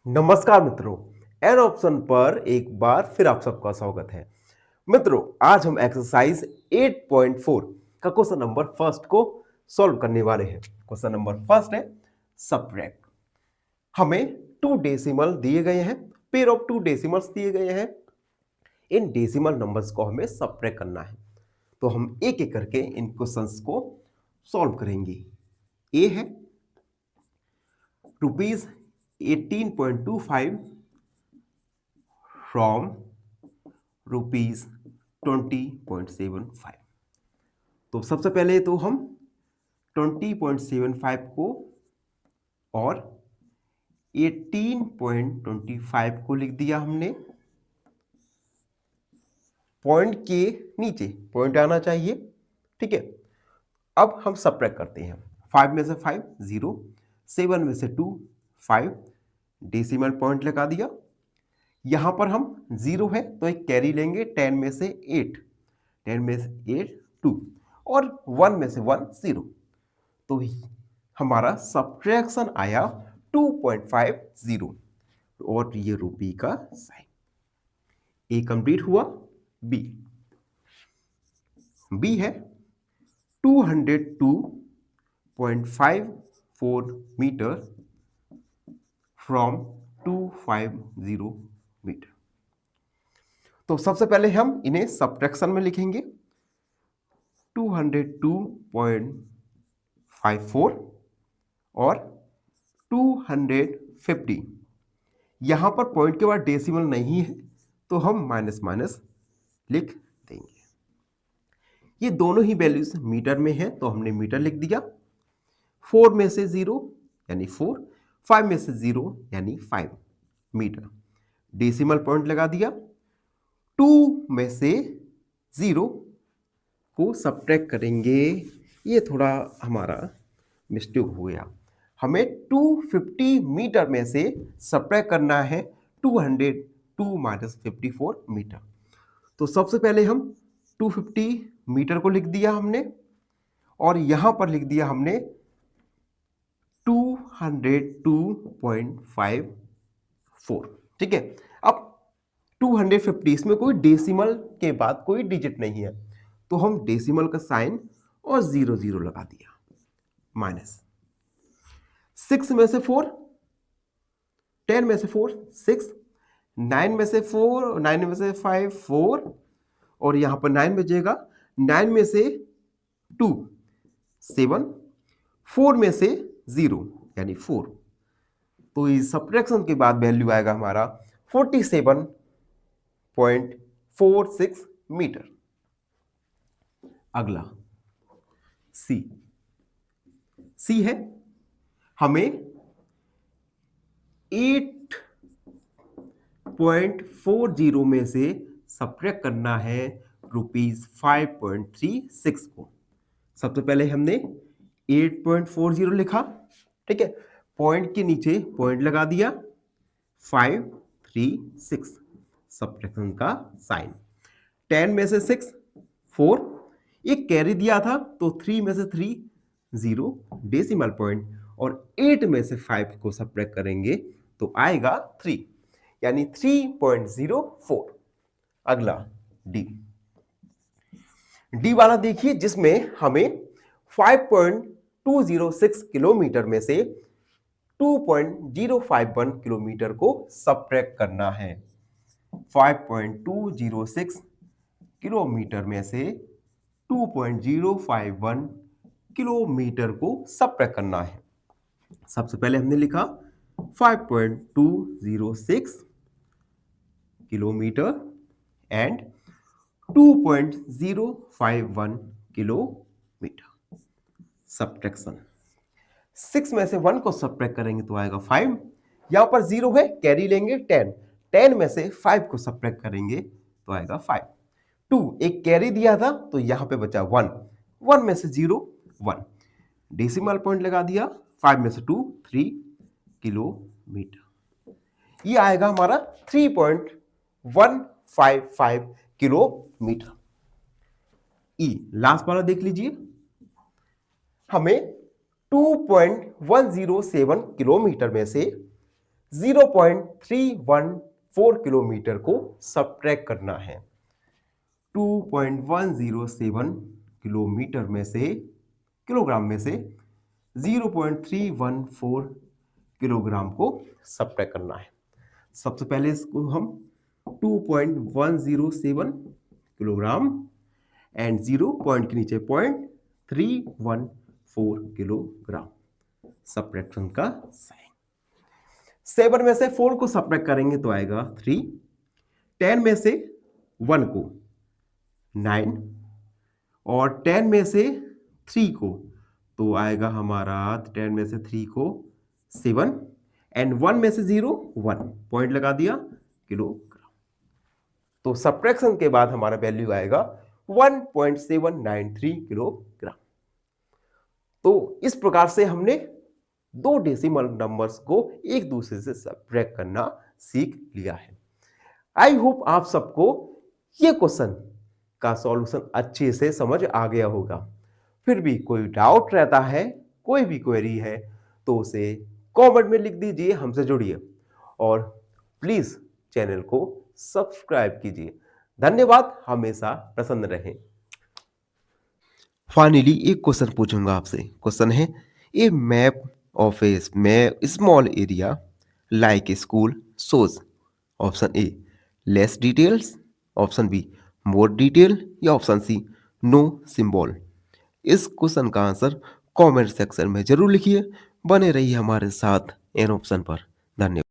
नमस्कार मित्रों, an option पर एक बार फिर आप सबका स्वागत है। मित्रों, आज हम एक्सरसाइज 8.4 का क्वेश्चन नंबर फर्स्ट को सॉल्व करने वाले हैं। क्वेश्चन नंबर फर्स्ट है सब्ट्रैक्ट। हमें टू डेसिमल दिए गए हैं, पेयर ऑफ टू डेसिमल्स दिए गए हैं। इन डेसिमल नंबर्स को हमें सब्ट्रैक्ट करना है, तो हम एक एक करके इन क्वेश्चंस को सॉल्व करेंगे। ए है रुपीज 18.25 फ्रॉम रुपीज 20.75। तो सबसे पहले तो हम 20.75 को और 18.25 को लिख दिया हमने। पॉइंट के नीचे पॉइंट आना चाहिए, ठीक है। अब हम सबट्रैक्ट करते हैं। 5 में से 5 0, 7 में से 2 5, डेसिमल पॉइंट लगा दिया। यहां पर हम 0 है तो एक कैरी लेंगे, 10 में से 8, 10 में से 8 2, और 1 में से 1 0। तो हमारा सब्ट्रैक्शन आया 2.50 और ये रुपी का साइन। ए कंप्लीट हुआ। बी है 202.54 मीटर फ्रॉम 250 मीटर। तो सबसे पहले हम इन्हें सब्ट्रैक्शन में लिखेंगे। 202.54 और 250। यहां पर पॉइंट के बाद डेसिमल नहीं है तो हम माइनस माइनस लिख देंगे। ये दोनों ही वैल्यूज मीटर में है तो हमने मीटर लिख दिया। 4 में से 0 यानी 4, 5 में से 0 यानी 5 मीटर। डेसिमल पॉइंट लगा दिया। 2 में से 0 को सब्ट्रैक्ट करेंगे। ये थोड़ा हमारा मिस्टेक हो गया। हमें 250 मीटर में से सब्ट्रैक्ट करना है 202 माइनस 54 मीटर। तो सबसे पहले हम 250 मीटर को लिख दिया हमने, और यहां पर लिख दिया हमने 202.54, ठीक है। अब 250, इसमें कोई डेसिमल के बाद कोई डिजिट नहीं है तो हम डेसिमल का साइन और 0 0 लगा दिया। माइनस 6 में से 4, 10 में से 4 6, 9 में से 4, 9 में से 5 4, और यहां पर 9 बचेगा। 9 में से 2 7, 4 में से 0 यानी 4। तो इस सब्ट्रैक्शन के बाद वैल्यू आएगा हमारा 47.46 मीटर। अगला सी है हमें 8.40 में से सब्ट्रैक्ट करना है रुपीज 5.36 को। सबसे पहले हमने 8.40 लिखा, ठीक है। पॉइंट के नीचे पॉइंट लगा दिया। 536 सब्ट्रैक्शन का साइन। 10 में से 6 4, एक कैरी दिया था तो 3 में से 3 0 डेसिमल पॉइंट, और 8 में से 5 को सब्ट्रैक्ट करेंगे तो आएगा 3 यानी 3.04। अगला डी वाला देखिए, जिसमें हमें 5.206 किलोमीटर में से 2.051 किलोमीटर को सब्ट्रैक्ट करना है। 5.206 किलोमीटर में से 2.051 किलोमीटर को सब्ट्रैक्ट करना है। सबसे पहले हमने लिखा 5.206 किलोमीटर एंड 2.051 किलोमीटर। सब्ट्रैक्शन 6 में से 1 को सब्ट्रैक्ट करेंगे तो आएगा 5। यहां पर 0 है, कैरी लेंगे 10, 10 में से 5 को सब्ट्रैक्ट करेंगे तो आएगा 5। 2 एक कैरी दिया था तो यहां पे बचा 1, 1 में से 0 1, डेसिमल पॉइंट लगा दिया। 5 में से 2 3 किलोमीटर। ये आएगा हमारा 3.155 किलोमीटर। लास्ट वाला देख लीजिए, हमें 2.107 किलोमीटर में से 0.314 किलोमीटर को सब्ट्रैक्ट करना है। 2.107 किलोमीटर में से किलोग्राम में से 0.314 किलोग्राम को सब्ट्रैक्ट करना है। सबसे पहले इसको हम 2.107 किलोग्राम एंड 0 पॉइंट के नीचे 0.314 किलोग्राम सब्ट्रैक्शन का साइन। 7 में से 4 को सब्ट्रैक्ट करेंगे तो आएगा 3, 10 में से 1 को 9 और 10 में से 3 को तो आएगा हमारा 10 में से 3 को 7 एंड 1 में से 0 1 पॉइंट लगा दिया किलोग्राम। तो सब्ट्रैक्शन के बाद हमारा वैल्यू आएगा 1.793 किलोग्राम। तो इस प्रकार से हमने दो डेसिमल नंबर्स को एक दूसरे से सब्ट्रैक्ट करना सीख लिया है। आई होप आप सबको ये क्वेश्चन का सॉल्यूशन अच्छे से समझ आ गया होगा। फिर भी कोई डाउट रहता है, कोई भी क्वेरी है तो उसे कमेंट में लिख दीजिए, हमसे जुड़िए और प्लीज चैनल को सब्सक्राइब कीजिए। धन्यवाद, हमेशा प्रसन्न रहें। फाइनली एक क्वेश्चन पूछूंगा आपसे। क्वेश्चन है a map of a small area like a school shows option A less details, option B more detail या ऑप्शन सी नो सिंबल। इस क्वेश्चन का आंसर कमेंट सेक्शन में जरूर लिखिए। बने रहिए हमारे साथ एन ऑप्शन पर। धन्यवाद।